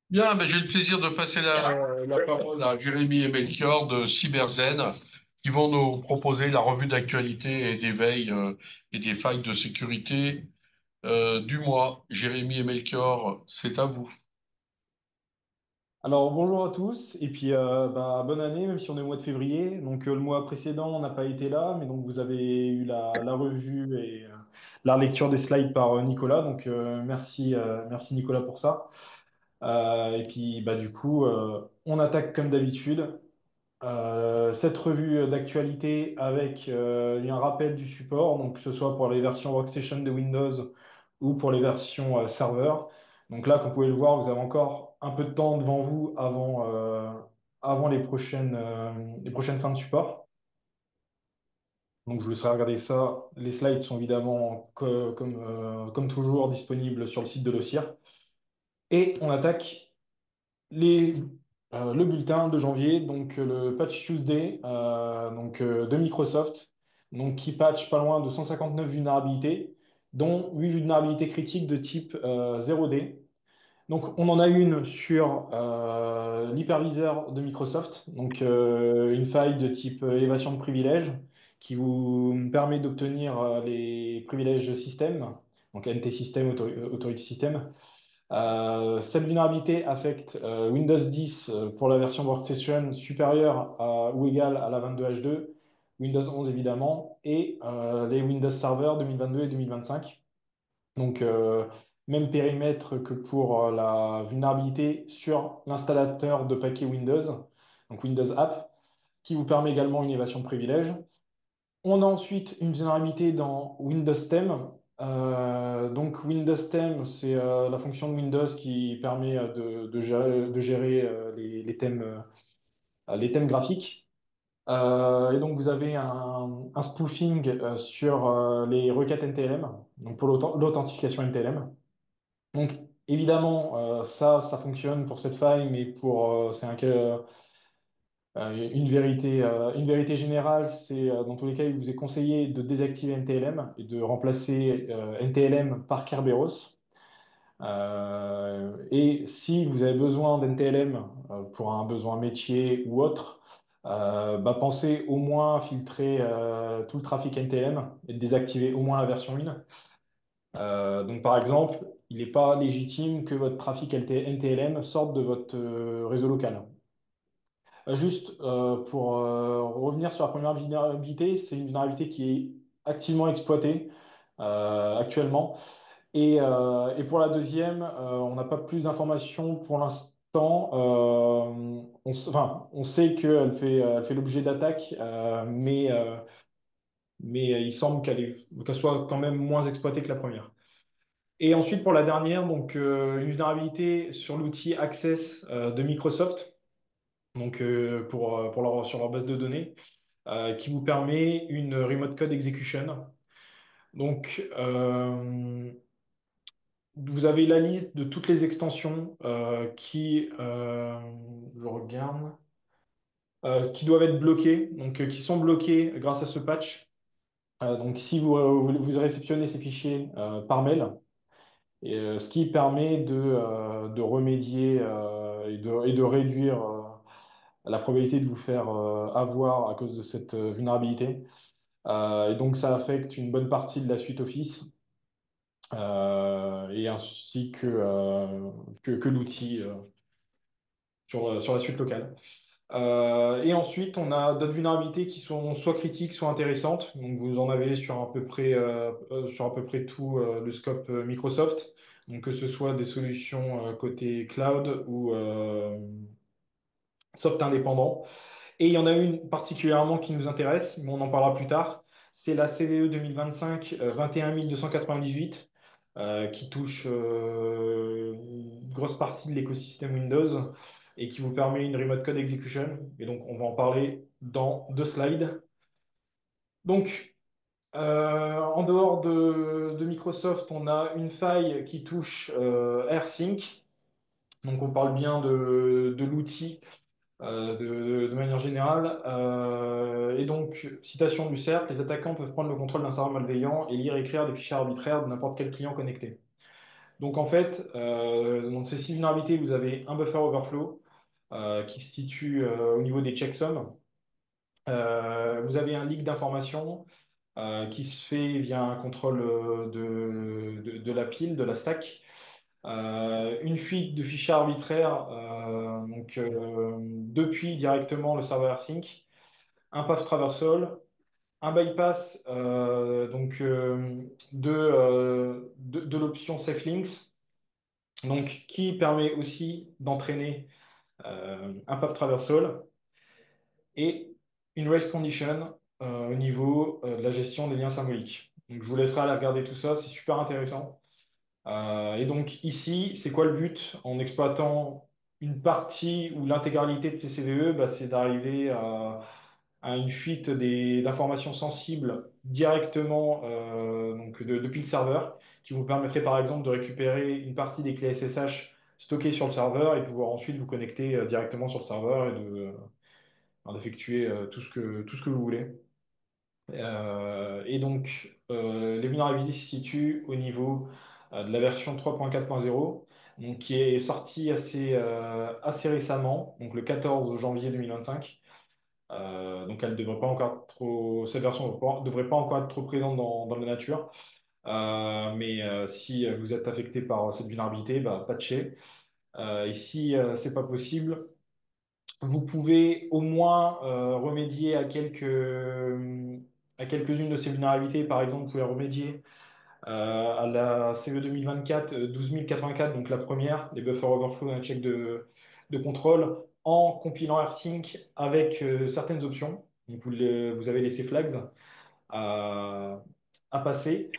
Bien, mais j'ai le plaisir de passer la parole à Jérémy et Melchior de Cyberzen, qui vont nous proposer la revue d'actualité et d'éveil et des failles de sécurité du mois. Jérémy et Melchior, c'est à vous. Alors bonjour à tous et puis bonne année même si on est au mois de février. Donc le mois précédent on n'a pas été là mais donc vous avez eu la revue et la lecture des slides par Nicolas. Donc merci Nicolas pour ça. Et puis du coup on attaque comme d'habitude cette revue d'actualité avec un rappel du support, donc que ce soit pour les versions Workstation de Windows ou pour les versions serveur. Donc là, comme vous pouvez le voir, vous avez encore un peu de temps devant vous avant les prochaines fins de support. Donc je vous laisserai regarder ça. Les slides sont évidemment comme toujours disponibles sur le site de l'OSIR. Et on attaque les, le bulletin de janvier, donc le Patch Tuesday de Microsoft, donc qui patch pas loin de 159 vulnérabilités, dont 8 vulnérabilités critiques de type 0D. Donc on en a une sur l'hyperviseur de Microsoft, donc une faille de type élévation de privilèges qui vous permet d'obtenir les privilèges système, donc NT System, Authority System. Cette vulnérabilité affecte Windows 10 pour la version Workstation supérieure ou égale à la 22H2, Windows 11 évidemment, et les Windows Server 2022 et 2025. Donc, même périmètre que pour la vulnérabilité sur l'installateur de paquets Windows, donc Windows App, qui vous permet également une évasion de privilèges. On a ensuite une vulnérabilité dans Windows Theme. Donc Windows Theme, c'est la fonction de Windows qui permet de gérer les thèmes graphiques. Et donc vous avez un spoofing sur les requêtes NTLM, donc pour l'authentification NTLM. Donc évidemment, ça fonctionne pour cette faille, mais c'est un cas. Une vérité générale, c'est dans tous les cas, il vous est conseillé de désactiver NTLM et de remplacer NTLM par Kerberos. Et si vous avez besoin d'NTLM pour un besoin métier ou autre, pensez au moins à filtrer tout le trafic NTLM et de désactiver au moins la version 1. Donc par exemple, il n'est pas légitime que votre trafic NTLM sorte de votre réseau local. Juste pour revenir sur la première vulnérabilité, c'est une vulnérabilité qui est activement exploitée actuellement. Et pour la deuxième, on n'a pas plus d'informations pour l'instant. On sait elle fait l'objet d'attaques, mais il semble qu'elle soit quand même moins exploitée que la première. Et ensuite, pour la dernière, donc une vulnérabilité sur l'outil Access de Microsoft, donc sur leur base de données, qui vous permet une remote code execution. Donc, vous avez la liste de toutes les extensions je regarde, qui doivent être bloquées, donc qui sont bloquées grâce à ce patch. Donc, si vous réceptionnez ces fichiers par mail, ce qui permet de remédier et de réduire la probabilité de vous faire avoir à cause de cette vulnérabilité. Et donc, ça affecte une bonne partie de la suite Office et ainsi que l'outil sur la suite locale. Et ensuite, on a d'autres vulnérabilités qui sont soit critiques, soit intéressantes. Donc, vous en avez sur à peu près tout le scope Microsoft. Donc, que ce soit des solutions côté cloud ou soft indépendant. Et il y en a une particulièrement qui nous intéresse, mais on en parlera plus tard. C'est la CVE 2025 21298 qui touche une grosse partie de l'écosystème Windows et qui vous permet une remote code execution. Et donc, on va en parler dans deux slides. Donc, en dehors de Microsoft, on a une faille qui touche AirSync. Donc, on parle bien de l'outil de manière générale. Et donc, citation du CERT, les attaquants peuvent prendre le contrôle d'un serveur malveillant et lire et écrire des fichiers arbitraires de n'importe quel client connecté. Donc en fait, dans ces six vulnérabilités, vous avez un buffer overflow qui se situe au niveau des checksums. Vous avez un leak d'informations qui se fait via un contrôle de la pile, de la stack. Une fuite de fichiers arbitraires depuis directement le serveur AirSync, un path traversal, un bypass de l'option SafeLinks, donc qui permet aussi d'entraîner un path traversal et une race condition au niveau de la gestion des liens symboliques. Donc, je vous laisserai aller regarder tout ça, c'est super intéressant. Et donc ici, c'est quoi le but en exploitant une partie ou l'intégralité de ces CVE? Bah, c'est d'arriver à une fuite d'informations sensibles directement depuis le serveur, qui vous permettrait par exemple de récupérer une partie des clés SSH stockées sur le serveur et pouvoir ensuite vous connecter directement sur le serveur d'effectuer tout ce que vous voulez. Les vulnérabilités se situent au niveau de la version 3.4.0, donc qui est sortie assez récemment, donc le 14 janvier 2025. Donc elle devrait pas encore trop, cette version devrait pas encore être trop présente dans la nature. Si vous êtes affecté par cette vulnérabilité, bah, patchez. Et si c'est pas possible, vous pouvez au moins remédier à quelques-unes de ces vulnérabilités. Par exemple, vous pouvez remédier à la CVE 2024 12084, donc la première, les buffer overflow dans un check de contrôle, en compilant AirSync avec certaines options. Donc vous avez laissé flags à, à passer.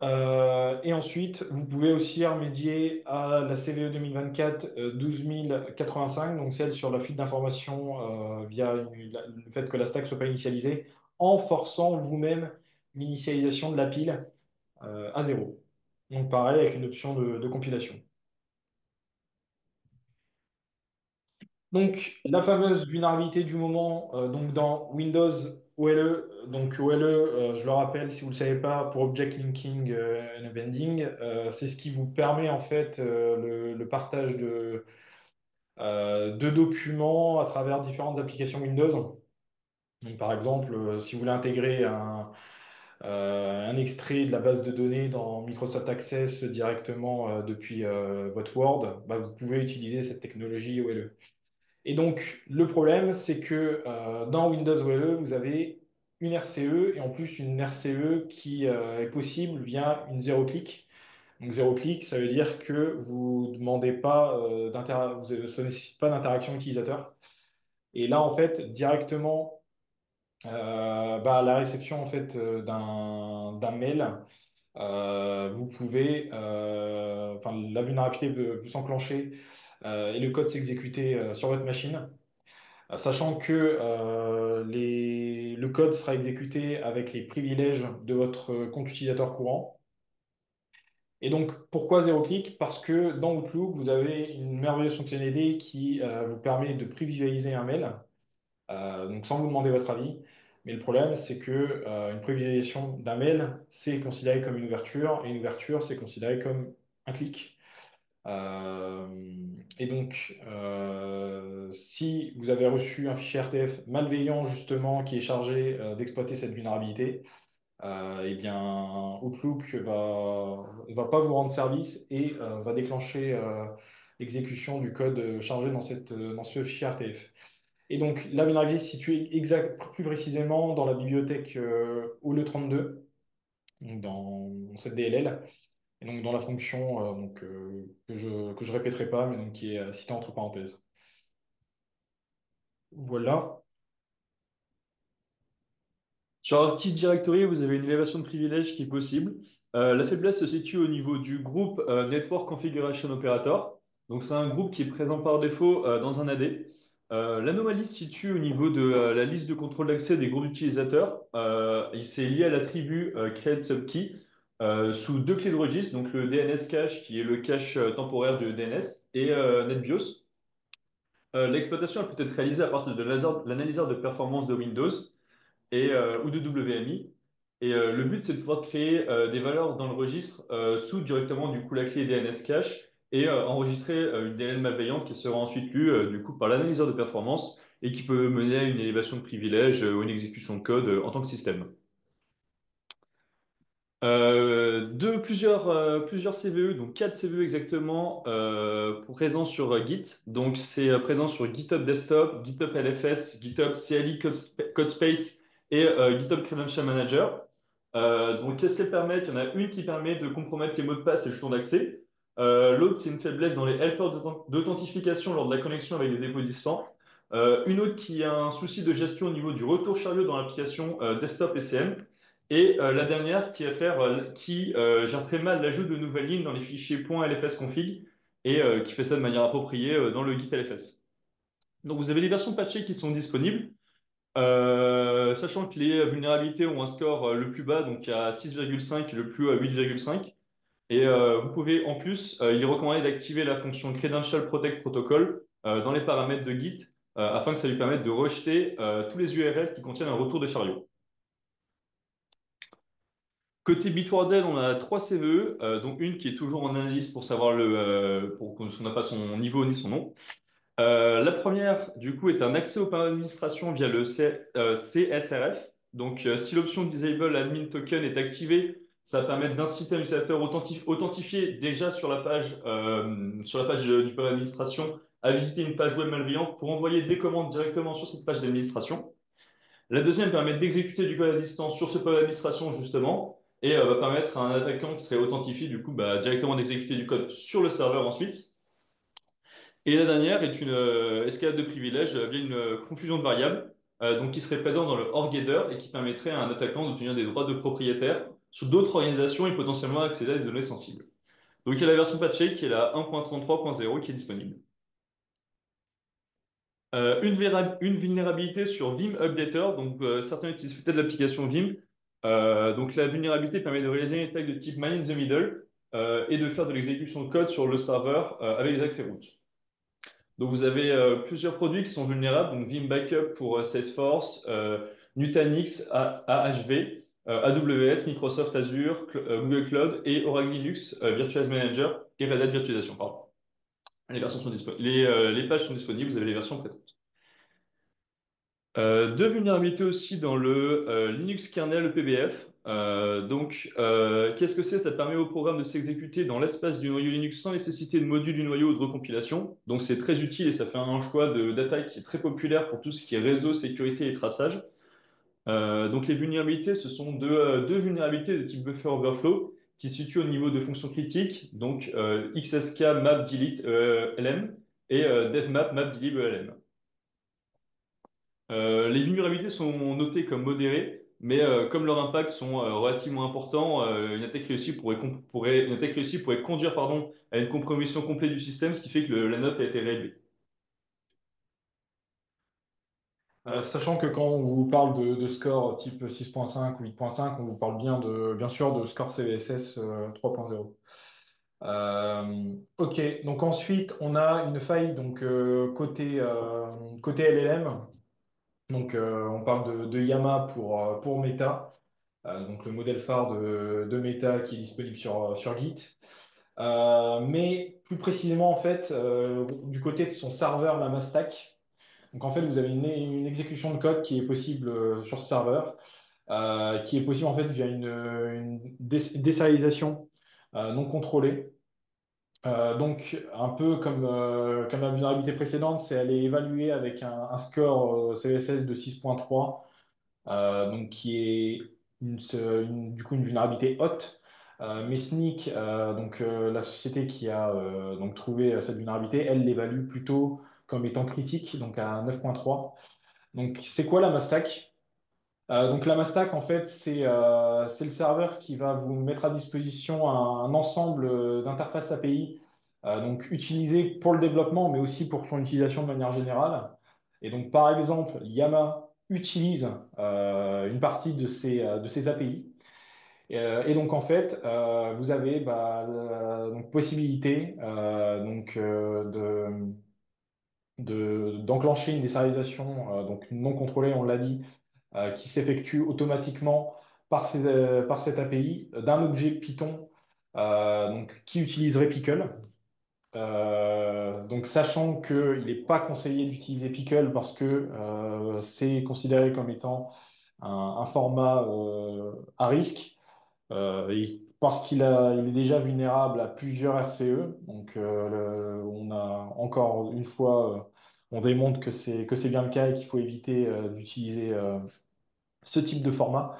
Et ensuite, vous pouvez aussi remédier à la CVE 2024 12085, donc celle sur la fuite d'informations le fait que la stack ne soit pas initialisée, en forçant vous-même l'initialisation de la pile à zéro. Donc pareil avec une option de compilation. Donc la fameuse vulnérabilité du moment donc dans Windows OLE. Donc OLE, je le rappelle si vous ne le savez pas, pour Object Linking and Appending, c'est ce qui vous permet en fait le partage de documents à travers différentes applications Windows. Donc, par exemple, si vous voulez intégrer un extrait de la base de données dans Microsoft Access directement depuis votre Word, bah, vous pouvez utiliser cette technologie OLE. Et donc, le problème, c'est que dans Windows OLE, vous avez une RCE et en plus une RCE qui est possible via une zéro-clic. Donc, zéro-clic, ça veut dire que vous demandez pas ça ne nécessite pas d'interaction utilisateur. Et là, en fait, directement, à la réception en fait d'un mail, la vulnérabilité peut s'enclencher et le code s'exécuter sur votre machine. Sachant que le code sera exécuté avec les privilèges de votre compte utilisateur courant. Et donc, pourquoi zéro clic? Parce que dans Outlook, vous avez une merveilleuse fonctionnalité qui vous permet de prévisualiser un mail, donc sans vous demander votre avis. Mais le problème, c'est que une prévisualisation d'un mail, c'est considéré comme une ouverture, et une ouverture, c'est considéré comme un clic. Si vous avez reçu un fichier RTF malveillant, justement, qui est chargé d'exploiter cette vulnérabilité, eh bien, Outlook va pas vous rendre service et va déclencher l'exécution du code chargé dans ce fichier RTF. Et donc, la vulnérabilité est située plus précisément dans la bibliothèque OLE32, donc dans cette DLL. Et donc dans la fonction que je répéterai pas, mais donc qui est citée entre parenthèses. Voilà. Sur Active Directory, vous avez une élévation de privilèges qui est possible. La faiblesse se situe au niveau du groupe Network Configuration Operator. Donc, c'est un groupe qui est présent par défaut dans un AD. L'anomalie se situe au niveau de la liste de contrôle d'accès des groupes d'utilisateurs. C'est lié à l'attribut Create Subkey sous deux clés de registre, donc le DNS cache qui est le cache temporaire de DNS et NetBIOS. L'exploitation elle peut être réalisée à partir de l'analyseur de performance de Windows ou de WMI. Et le but, c'est de pouvoir créer des valeurs dans le registre sous directement du coup la clé DNS cache et enregistrer une DLL malveillante qui sera ensuite lue du coup par l'analyseur de performance et qui peut mener à une élévation de privilèges ou une exécution de code en tant que système. Plusieurs CVE, donc 4 CVE exactement, présents sur Git. Donc c'est présent sur GitHub Desktop, GitHub LFS, GitHub CLI Codespace et GitHub Credential Manager. Donc qu'est-ce qu'elles permettent? Il y en a une qui permet de compromettre les mots de passe et le jetons d'accès. L'autre, c'est une faiblesse dans les helpers d'authentification lors de la connexion avec des dépôts distants. Une autre qui a un souci de gestion au niveau du retour chariot dans l'application Desktop SCM. Et la dernière qui gère très mal l'ajout de nouvelles lignes dans les fichiers .lfs config et qui fait ça de manière appropriée dans le Git LFS. Donc vous avez les versions patchées qui sont disponibles, sachant que les vulnérabilités ont un score le plus bas, donc à 6,5 et le plus haut à 8,5. Et vous pouvez en plus, il est recommandé d'activer la fonction Credential Protect Protocol dans les paramètres de Git afin que ça lui permette de rejeter tous les URL qui contiennent un retour de chariot. Côté Bitwarden, on a 3 CVE, dont une qui est toujours en analyse pour savoir pour qu'on n'a pas son niveau ni son nom. La première, du coup, est un accès au panneau d'administration via le CSRF. Donc, si l'option Disable Admin Token est activée, ça va permettre d'inciter un utilisateur authentifié déjà sur la page du panneau d'administration à visiter une page web malveillante pour envoyer des commandes directement sur cette page d'administration. La deuxième permet d'exécuter du code à distance sur ce pôle d'administration, justement, et va permettre à un attaquant qui serait authentifié, du coup, directement d'exécuter du code sur le serveur ensuite. Et la dernière est une escalade de privilèges via une confusion de variables, donc qui serait présente dans le ORGheader et qui permettrait à un attaquant d'obtenir des droits de propriétaire sur d'autres organisations et potentiellement accéder à des données sensibles. Donc il y a la version patchée qui est la 1.33.0 qui est disponible. Une vulnérabilité sur Vim Updater, donc certains utilisent peut-être l'application Vim. Donc la vulnérabilité permet de réaliser une attaque de type man in the middle et de faire de l'exécution de code sur le serveur avec des accès root. Donc vous avez plusieurs produits qui sont vulnérables, donc Vim Backup pour Salesforce, Nutanix, AHV, AWS, Microsoft Azure, Google Cloud et Oracle Linux Virtual Manager et Red Hat Virtualization. Pardon. Les versions sont les pages sont disponibles, vous avez les versions présentes. Deux vulnérabilités aussi dans le Linux kernel EPBF. Qu'est-ce que c'est? Ça permet au programme de s'exécuter dans l'espace du noyau Linux sans nécessiter de module du noyau ou de recompilation. Donc c'est très utile et ça fait un choix d'attaque qui est très populaire pour tout ce qui est réseau, sécurité et traçage. Donc les vulnérabilités, ce sont deux vulnérabilités de type buffer overflow qui se situent au niveau de fonctions critiques, donc XSK map delete LM et devmap map delete ELM. Les vulnérabilités sont notées comme modérées, mais comme leurs impacts sont relativement importants, une attaque réussie pourrait conduire à une compromission complète du système, ce qui fait que la note a été réglée. Sachant que quand on vous parle de score type 6.5 ou 8.5, on vous parle bien sûr de score CVSS 3.0. Ok, donc ensuite on a une faille donc côté LLM. Donc on parle de Yama pour Meta, donc le modèle phare de Meta qui est disponible sur Git. Mais plus précisément en fait du côté de son serveur Lamastack. Donc en fait vous avez une exécution de code qui est possible sur ce serveur, qui est possible en fait via une désérialisation non contrôlée. Donc, un peu comme la vulnérabilité précédente, c'est elle est évaluée avec un score CVSS de 6.3, donc qui est du coup une vulnérabilité haute. Mais Snyk, la société qui a donc trouvé cette vulnérabilité, elle l'évalue plutôt comme étant critique, donc à 9.3. Donc, c'est quoi la Mastack? Donc la Mastack, en fait, c'est le serveur qui va vous mettre à disposition un ensemble d'interfaces API, donc utilisé pour le développement, mais aussi pour son utilisation de manière générale. Et donc, par exemple, Yama utilise une partie de ces API. Et donc, en fait, vous avez donc, possibilité d'enclencher une désérialisation donc non contrôlée, on l'a dit, qui s'effectue automatiquement par cette API d'un objet Python donc, qui utiliserait Pickle. Donc, sachant qu'il n'est pas conseillé d'utiliser Pickle parce que c'est considéré comme étant un format à risque, parce il est déjà vulnérable à plusieurs RCE. Donc, on a encore une fois, on démontre que c'est bien le cas et qu'il faut éviter d'utiliser ce type de format.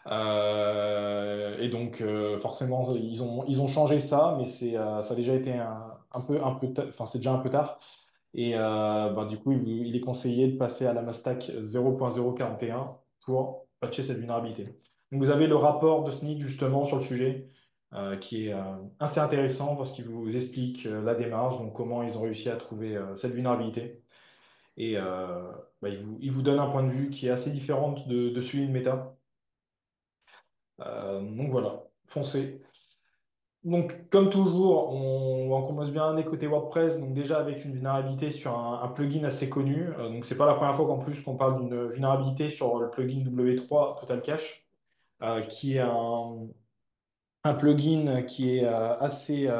Et donc, forcément, ils ont changé ça, mais ça a déjà été enfin, c'est déjà un peu tard. Et bah, du coup, il est conseillé de passer à la Mastack 0.041 pour patcher cette vulnérabilité. Donc, vous avez le rapport de SNIC justement sur le sujet, qui est assez intéressant parce qu'il vous explique la démarche, donc comment ils ont réussi à trouver cette vulnérabilité. Et bah, il vous donne un point de vue qui est assez différent de celui de Meta. Donc voilà, foncez. Donc, comme toujours, on commence bien à côté WordPress, donc déjà avec une vulnérabilité sur un plugin assez connu. Donc, c'est pas la première fois qu'en plus qu'on parle d'une vulnérabilité sur le plugin W3 Total Cache, qui est un plugin qui est assez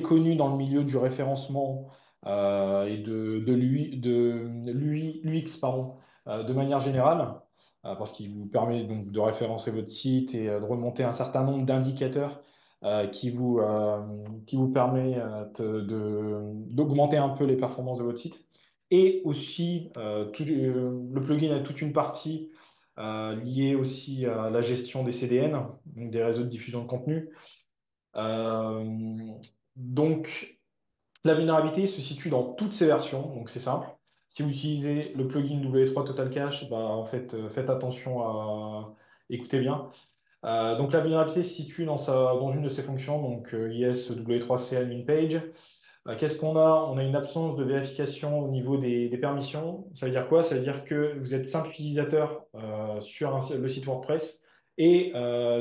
connu dans le milieu du référencement et l'UX, pardon, de manière générale, parce qu'il vous permet donc de référencer votre site et de remonter un certain nombre d'indicateurs qui vous permet d'augmenter un peu les performances de votre site. Et aussi, le plugin a toute une partie liée aussi à la gestion des CDN, donc des réseaux de diffusion de contenu. Euh, donc, la vulnérabilité se situe dans toutes ces versions, donc c'est simple. Si vous utilisez le plugin W3 Total Cache, bah, en fait, faites attention à... Écoutez bien. Donc, la vulnérabilité se situe dans une de ses fonctions, donc IS W3C admin page. Qu'est-ce qu'on a? On a une absence de vérification au niveau des permissions. Ça veut dire quoi? Ça veut dire que vous êtes simple utilisateur sur le site WordPress et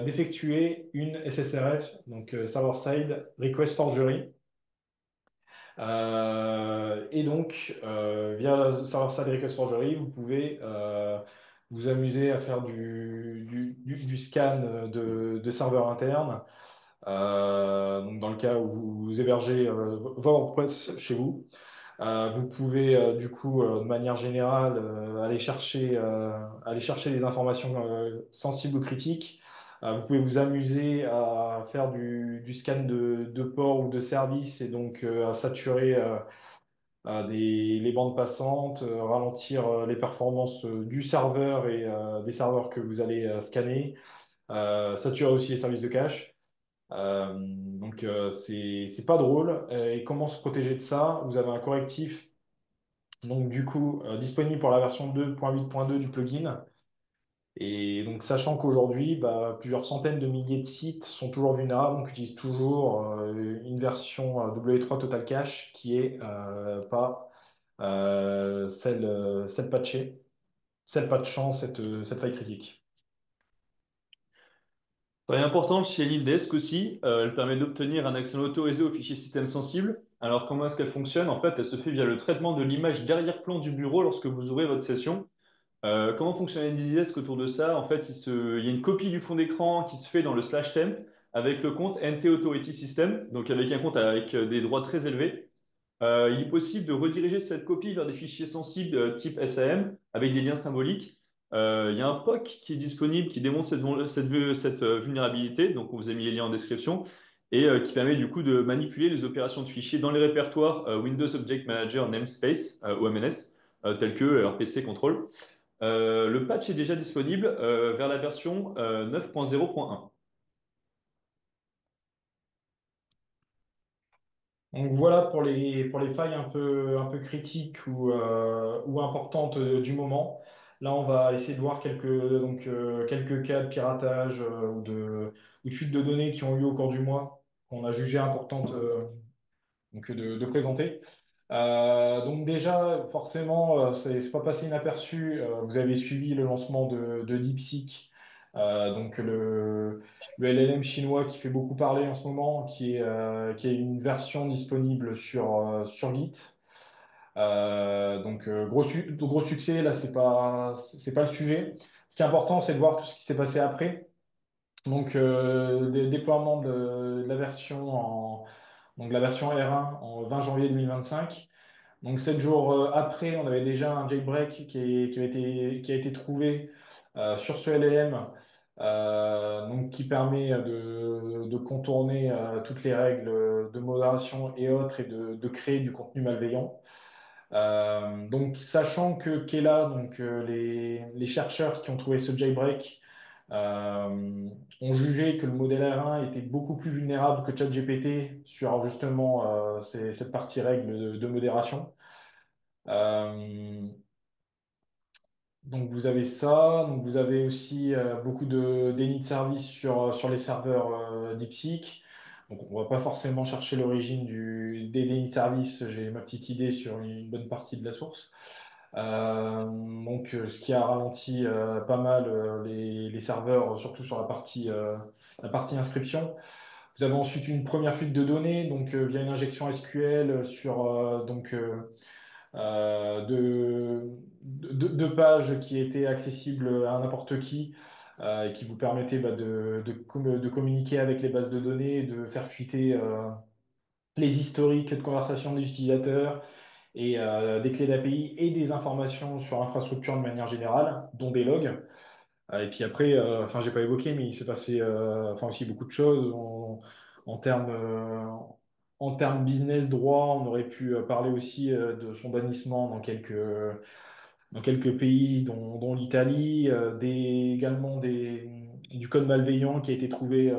d'effectuer une SSRF, donc Server-Side Request Forgery. Et donc, via Server-Side Request Forgery, vous pouvez vous amuser à faire du scan de serveurs internes donc dans le cas où vous hébergez WordPress chez vous. Vous pouvez du coup, de manière générale, aller chercher des informations sensibles ou critiques. Vous pouvez vous amuser à faire du scan de port ou de service et donc à saturer les bandes passantes, ralentir les performances du serveur et des serveurs que vous allez scanner, saturer aussi les services de cache. Donc c'est pas drôle. Et comment se protéger de ça? Vous avez un correctif donc du coup disponible pour la version 2.8.2 du plugin. Et donc sachant qu'aujourd'hui bah, plusieurs centaines de milliers de sites sont toujours vulnérables, donc utilise toujours une version W3 Total Cache qui est pas celle patchée, celle patchant cette faille critique. Très important chez Lindesk aussi, elle permet d'obtenir un accès autorisé aux fichiers système sensibles. Alors comment est-ce qu'elle fonctionne? En fait, elle se fait via le traitement de l'image d'arrière-plan du bureau lorsque vous ouvrez votre session. Comment fonctionne Lindesk autour de ça? En fait, il y a une copie du fond d'écran qui se fait dans le slash temp avec le compte NT Authority System, donc avec un compte avec des droits très élevés. Il est possible de rediriger cette copie vers des fichiers sensibles type SAM avec des liens symboliques. Il y a un POC qui est disponible qui démontre cette vulnérabilité, donc on vous a mis les liens en description, et qui permet du coup de manipuler les opérations de fichiers dans les répertoires Windows Object Manager Namespace, ou MNS, tels que RPC Control. Le patch est déjà disponible vers la version 9.0.1. Donc voilà pour les failles un peu critiques ou importantes du moment. Là, on va essayer de voir quelques cas de piratage ou de fuite de données qui ont eu au cours du mois, qu'on a jugé importantes de présenter. Donc déjà, forcément, c'est pas passé inaperçu. Vous avez suivi le lancement de DeepSeek, donc le LLM chinois qui fait beaucoup parler en ce moment, qui est une version disponible sur Git. Gros succès, là, c'est pas le sujet. Ce qui est important, c'est de voir tout ce qui s'est passé après. Déploiement de la version la version R1 en 20 janvier 2025. Donc, 7 jours après, on avait déjà un jailbreak qui a été trouvé sur ce LLM, qui permet de contourner toutes les règles de modération et autres et de créer du contenu malveillant. Sachant que Kela, les chercheurs qui ont trouvé ce jailbreak, ont jugé que le modèle R1 était beaucoup plus vulnérable que ChatGPT sur justement cette partie règle de modération. Euh, vous avez ça, donc vous avez aussi beaucoup de déni de service sur les serveurs DeepSeek. Donc on va pas forcément chercher l'origine des dénis de service, j'ai ma petite idée sur une bonne partie de la source. Ce qui a ralenti pas mal les serveurs, surtout sur la partie inscription. Vous avez ensuite une première fuite de données, via une injection SQL sur de pages qui étaient accessibles à n'importe qui et qui vous permettaient de communiquer avec les bases de données, de faire fuiter les historiques de conversation des utilisateurs et des clés d'API et des informations sur l'infrastructure de manière générale, dont des logs. Et puis après, j'ai pas évoqué, mais il s'est passé aussi beaucoup de choses en termes en termes business droit. On aurait pu parler aussi de son bannissement dans quelques pays, dont l'Italie, également du code malveillant qui a été trouvé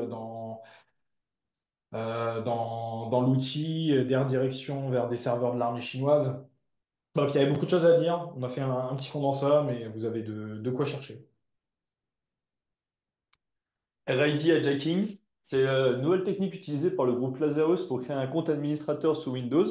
dans l'outil, des redirections vers des serveurs de l'armée chinoise. Bref, il y avait beaucoup de choses à dire. On a fait un petit condensat, mais vous avez de quoi chercher. RID hijacking, c'est une nouvelle technique utilisée par le groupe Lazarus pour créer un compte administrateur sous Windows.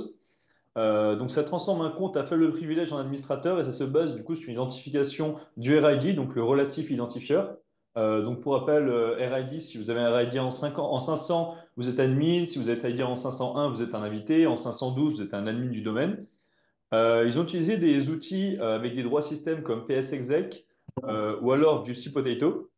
Donc ça transforme un compte à faible privilège en administrateur et ça se base du coup sur une identification du RID, donc le relatif identifieur. Donc pour rappel, RID, si vous avez un RID en 500, vous êtes admin. Si vous êtes RID en 501, vous êtes un invité. En 512, vous êtes un admin du domaine. Ils ont utilisé des outils avec des droits système comme PSExec ou alors Juicy Potato.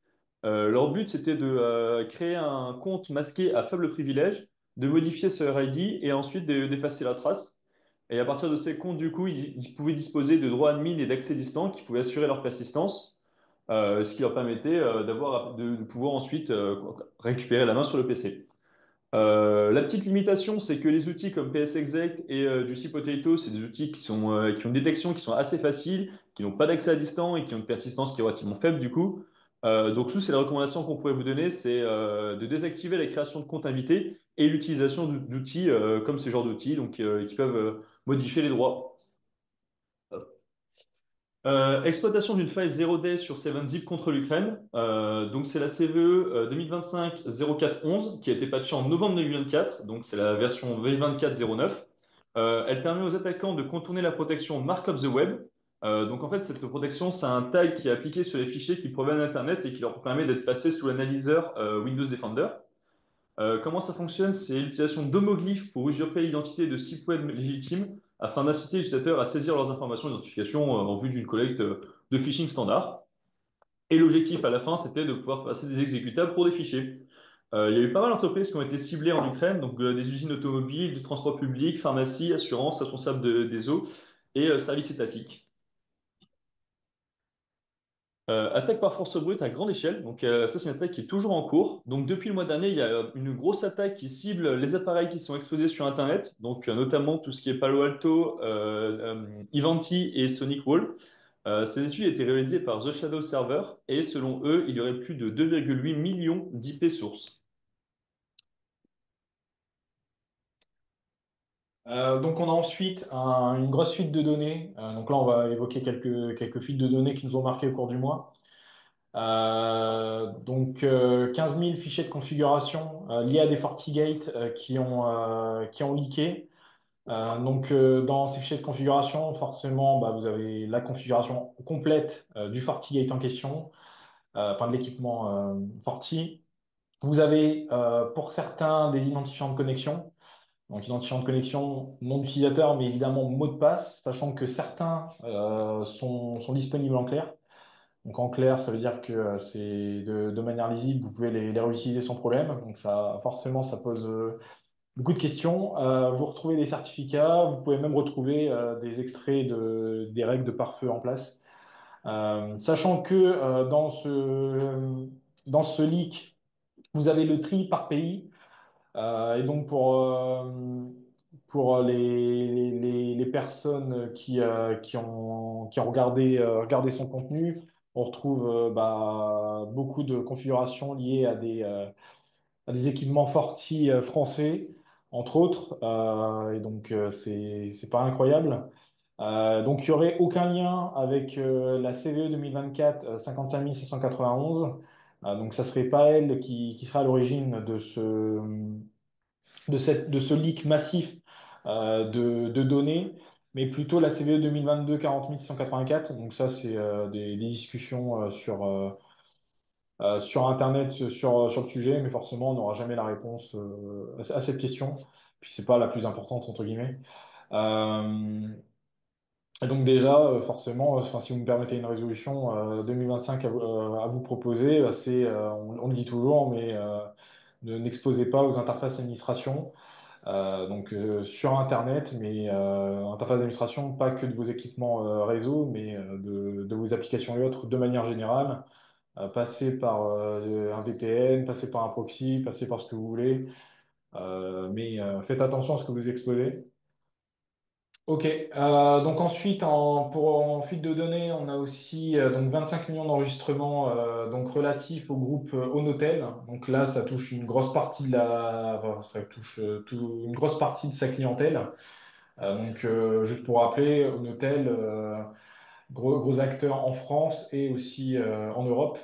Leur but, c'était de créer un compte masqué à faible privilège, de modifier ce RID et ensuite d'effacer la trace. Et à partir de ces comptes, du coup, ils pouvaient disposer de droits admin et d'accès distant qui pouvaient assurer leur persistance, ce qui leur permettait de pouvoir ensuite récupérer la main sur le PC. La petite limitation, c'est que les outils comme PSExec et Juicy Potato, c'est des outils qui ont une détection qui sont assez faciles, qui n'ont pas d'accès à distance et qui ont une persistance qui est relativement faible du coup. Donc, nous, c'est la recommandation qu'on pourrait vous donner, c'est de désactiver la création de comptes invités et l'utilisation d'outils comme ce genre d'outils, qui peuvent modifier les droits. Exploitation d'une faille 0day sur 7-Zip contre l'Ukraine. Donc, c'est la CVE 2025-0411 qui a été patchée en novembre 2024. Donc, c'est la version V2409. Elle permet aux attaquants de contourner la protection Mark of the Web. Donc, en fait, cette protection, c'est un tag qui est appliqué sur les fichiers qui proviennent d'Internet et qui leur permet d'être passés sous l'analyseur Windows Defender. Comment ça fonctionne? C'est l'utilisation d'homoglyphes pour usurper l'identité de sites web légitimes afin d'inciter les utilisateurs à saisir leurs informations d'identification en vue d'une collecte de phishing standard. Et l'objectif à la fin, c'était de pouvoir passer des exécutables pour des fichiers. Il y a eu pas mal d'entreprises qui ont été ciblées en Ukraine, donc des usines automobiles, du transport public, pharmacie, assurance, responsable des eaux et services étatiques. Attaque par force brute à grande échelle. Donc, ça, c'est une attaque qui est toujours en cours. Donc, depuis le mois dernier, il y a une grosse attaque qui cible les appareils qui sont exposés sur Internet. Donc, notamment tout ce qui est Palo Alto, Ivanti et Sonic Wall. Cette étude a été réalisée par The Shadow Server et selon eux, il y aurait plus de 2,8 millions d'IP sources. On a ensuite une grosse fuite de données. Là, on va évoquer quelques fuites de données qui nous ont marqué au cours du mois. 15 000 fichiers de configuration liés à des FortiGate qui ont leaké. Dans ces fichiers de configuration, forcément, vous avez la configuration complète du FortiGate en question, de l'équipement Forti. Vous avez pour certains des identifiants de connexion. Donc, identifiant de connexion, nom d'utilisateur, mais évidemment mot de passe, sachant que certains sont disponibles en clair. Donc, en clair, ça veut dire que c'est de manière lisible, vous pouvez les réutiliser sans problème. Donc, ça, forcément, ça pose beaucoup de questions. Vous retrouvez des certificats, vous pouvez même retrouver des extraits des règles de pare-feu en place. Sachant que dans ce leak, vous avez le tri par pays. Et donc pour les personnes qui ont regardé son contenu, on retrouve beaucoup de configurations liées à des équipements Forti français, entre autres. Et donc c'est pas incroyable. Donc il n'y aurait aucun lien avec la CVE 2024 55791. Donc ça serait pas elle qui sera à l'origine de ce leak massif de données, mais plutôt la CVE 2022 40684. Donc ça, c'est des discussions sur Internet sur le sujet, mais forcément, on n'aura jamais la réponse à cette question. Puis c'est pas la plus importante, entre guillemets. Euh, et donc déjà, forcément, enfin, si vous me permettez une résolution 2025 à vous proposer, c'est, on le dit toujours, mais n'exposez pas aux interfaces d'administration. Donc sur Internet, mais interface d'administration, pas que de vos équipements réseau, mais de vos applications et autres de manière générale. Passez par un VPN, passez par un proxy, passez par ce que vous voulez, mais faites attention à ce que vous exposez. Ok, donc ensuite, en fuite de données, on a aussi donc 25 millions d'enregistrements donc relatifs au groupe Onotel. Donc là, ça touche une grosse partie enfin, ça touche une grosse partie de sa clientèle. Juste pour rappeler, Onotel, gros acteur en France et aussi en Europe.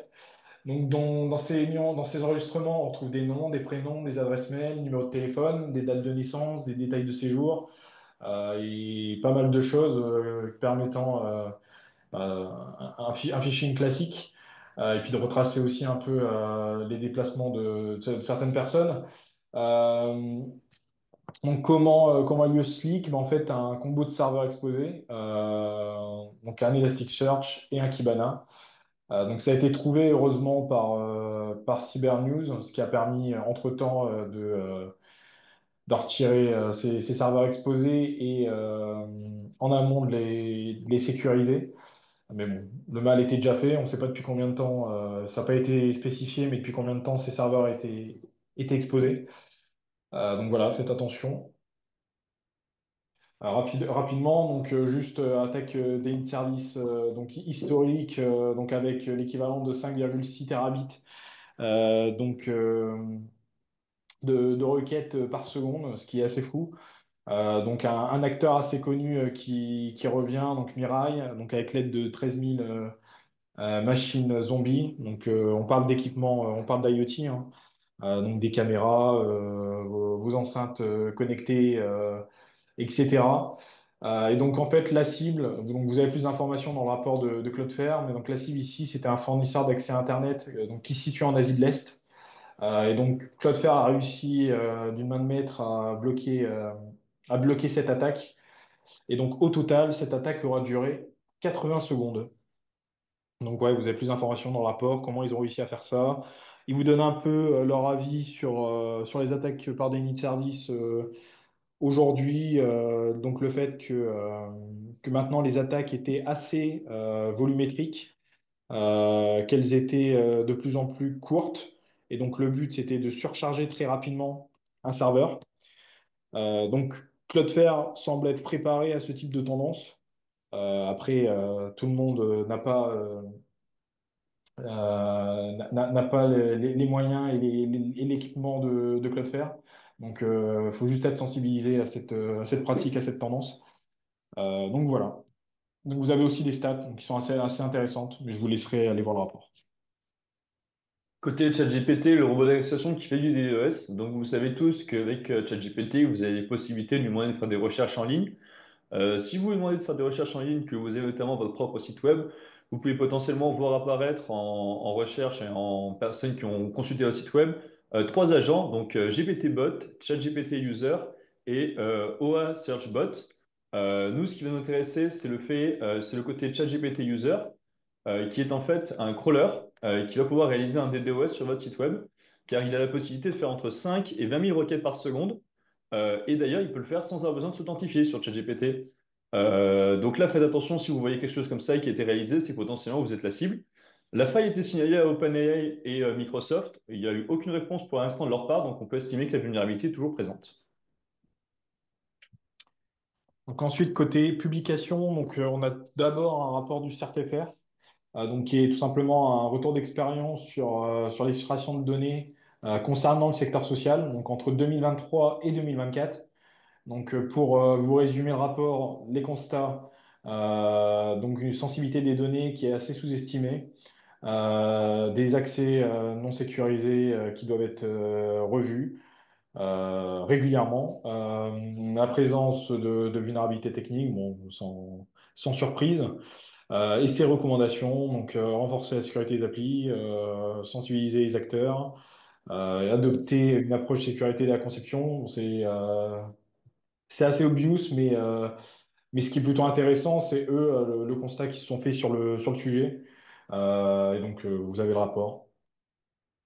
Donc, dans ces enregistrements, on retrouve des noms, des prénoms, des adresses mail, numéros de téléphone, des dates de naissance, des détails de séjour, et pas mal de choses permettant un phishing classique, et puis de retracer aussi un peu les déplacements de certaines personnes. Euh, donc, comment a lieu ce leak? Ben, en fait, un combo de serveurs exposés, donc un Elasticsearch et un Kibana. Donc ça a été trouvé heureusement par Cybernews, ce qui a permis entre-temps de retirer ces serveurs exposés et en amont de les sécuriser. Mais bon, le mal était déjà fait, on ne sait pas depuis combien de temps, ça n'a pas été spécifié, mais depuis combien de temps ces serveurs étaient exposés. Donc voilà, faites attention. Rapidement, donc juste attaque des services donc historique, donc avec l'équivalent de 5,6 terabits donc de requêtes par seconde, ce qui est assez fou. Donc un acteur assez connu qui revient, donc Mirai, donc avec l'aide de 13 000 machines zombies. Donc on parle d'équipement, on parle d'IoT, hein. Donc des caméras, vos enceintes connectées, etc. Et donc en fait la cible, donc vous avez plus d'informations dans le rapport de Cloudflare, mais donc la cible ici c'était un fournisseur d'accès à Internet donc qui se situe en Asie de l'Est. Et donc, Cloudflare a réussi d'une main de maître à bloquer cette attaque. Et donc, au total, cette attaque aura duré 80 secondes. Donc, ouais, vous avez plus d'informations dans le rapport, comment ils ont réussi à faire ça. Ils vous donnent un peu leur avis sur les attaques par déni de service aujourd'hui. Donc, le fait que maintenant les attaques étaient assez volumétriques, qu'elles étaient de plus en plus courtes. Et donc, le but, c'était de surcharger très rapidement un serveur. Donc, Cloudflare semble être préparé à ce type de tendance. Après, tout le monde n'a pas les moyens et et l'équipement de Cloudflare. Donc, il faut juste être sensibilisé à cette pratique, à cette tendance. Donc, voilà. Donc, vous avez aussi des stats qui sont assez intéressantes, mais je vous laisserai aller voir le rapport. Côté ChatGPT, le robot d'accession qui fait du DDoS. Donc, vous savez tous qu'avec ChatGPT, vous avez les possibilités de lui demander de faire des recherches en ligne. Si vous lui demandez de faire des recherches en ligne, que vous avez notamment votre propre site web, vous pouvez potentiellement voir apparaître en recherche et en personnes qui ont consulté votre site web trois agents, donc GPT Bot, ChatGPT User et OA Search Bot. Nous, ce qui va nous intéresser, c'est le côté ChatGPT User, qui est en fait un crawler qui va pouvoir réaliser un DDoS sur votre site web, car il a la possibilité de faire entre 5 et 20 000 requêtes par seconde. Et d'ailleurs, il peut le faire sans avoir besoin de s'authentifier sur ChatGPT. Donc là, faites attention si vous voyez quelque chose comme ça qui a été réalisé, c'est que potentiellement vous êtes la cible. La faille a été signalée à OpenAI et Microsoft. Il n'y a eu aucune réponse pour l'instant de leur part, donc on peut estimer que la vulnérabilité est toujours présente. Donc ensuite, côté publication, on a d'abord un rapport du CERT-FR, donc qui est tout simplement un retour d'expérience sur l'extraction de données concernant le secteur social, donc entre 2023 et 2024. Donc pour vous résumer le rapport, les constats, donc une sensibilité des données qui est assez sous-estimée, des accès non sécurisés qui doivent être revus régulièrement, la présence de vulnérabilités techniques, bon, sans surprise, et ses recommandations, donc renforcer la sécurité des applis, sensibiliser les acteurs, adopter une approche sécurité de la conception. C'est assez obvious, mais ce qui est plutôt intéressant, c'est eux, le constat qu'ils se sont fait sur le sujet. Et donc, vous avez le rapport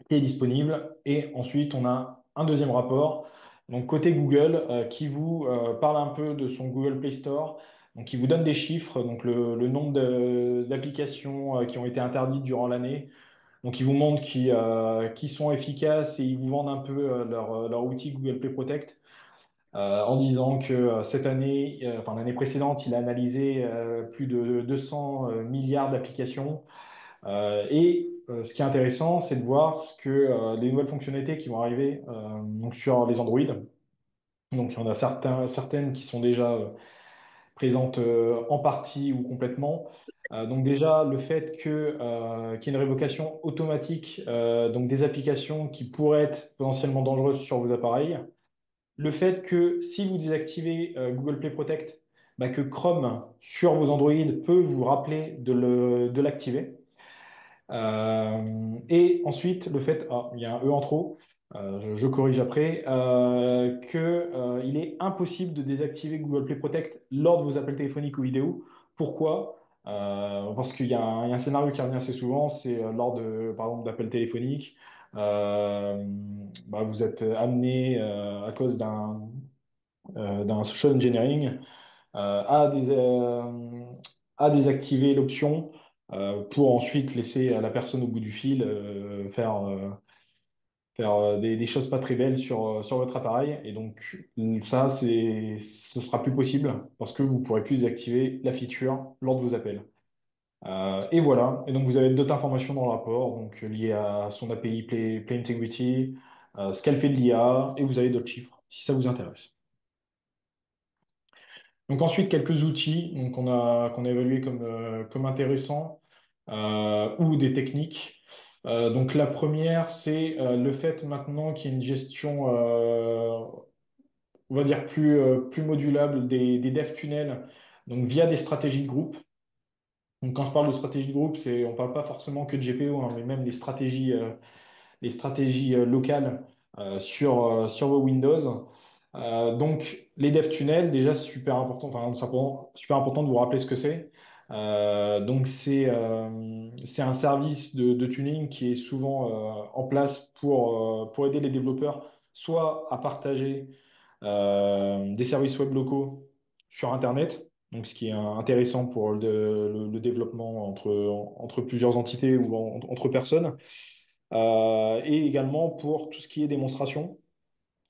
qui est disponible. Et ensuite, on a un deuxième rapport, donc côté Google, qui vous parle un peu de son Google Play Store, donc qui vous donne des chiffres, donc le nombre d'applications qui ont été interdites durant l'année. Donc, ils vous montrent qui sont efficaces et ils vous vendent un peu leur outil Google Play Protect en disant que cette année, enfin l'année précédente, il a analysé plus de 200 milliards d'applications. Ce qui est intéressant, c'est de voir ce que les nouvelles fonctionnalités qui vont arriver donc sur les Android. Donc, il y en a certaines qui sont déjà présentes en partie ou complètement. Donc déjà, le fait qu'il y ait une révocation automatique donc des applications qui pourraient être potentiellement dangereuses sur vos appareils. Le fait que si vous désactivez Google Play Protect, bah, que Chrome sur vos Android peut vous rappeler de l'activer. Et ensuite, le fait, ah, il y a un E en trop, je corrige après, il est impossible de désactiver Google Play Protect lors de vos appels téléphoniques ou vidéo. Pourquoi? Parce il y a un scénario qui revient assez souvent, c'est lors de, par exemple, d'appels téléphoniques, euh, bah, vous êtes amené à cause d'un social engineering euh, à, dés- euh, à désactiver l'option pour ensuite laisser la personne au bout du fil faire des choses pas très belles sur votre appareil. Et donc ça, ce sera plus possible parce que vous pourrez plus désactiver la feature lors de vos appels. Et voilà. Et donc vous avez d'autres informations dans le rapport, donc liées à son API Play Integrity, ce qu'elle fait de l'IA, et vous avez d'autres chiffres si ça vous intéresse. Donc ensuite, quelques outils donc qu'on a évalués comme intéressants ou des techniques. Donc la première, c'est le fait maintenant qu'il y ait une gestion, on va dire, plus modulable des dev tunnels, donc via des stratégies de groupe. Donc quand je parle de stratégie de groupe, on ne parle pas forcément que de GPO, hein, mais même les stratégies locales sur vos Windows. Donc, les dev tunnels, déjà, c'est super important, enfin, simplement, super important de vous rappeler ce que c'est. Donc, c'est un service de tuning qui est souvent en place pour aider les développeurs soit à partager des services web locaux sur Internet, donc ce qui est intéressant pour le développement entre plusieurs entités ou entre personnes, et également pour tout ce qui est démonstration.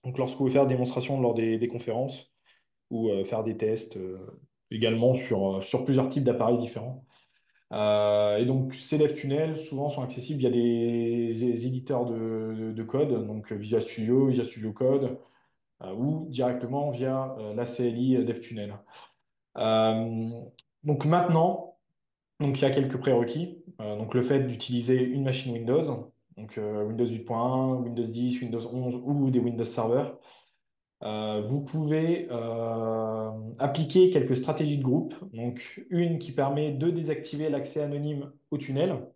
Donc, lorsque vous faites des démonstrations lors des conférences ou faire des tests également sur plusieurs types d'appareils différents. Et donc, ces dev tunnels, souvent, sont accessibles via des éditeurs de code, donc Visual Studio, Visual Studio Code, ou directement via la CLI DevTunnel. Euh, donc maintenant, donc, il y a quelques prérequis. Donc le fait d'utiliser une machine Windows, donc Windows 8.1, Windows 10, Windows 11 ou des Windows Server. Vous pouvez appliquer quelques stratégies de groupe. Donc une qui permet de désactiver l'accès anonyme au tunnel.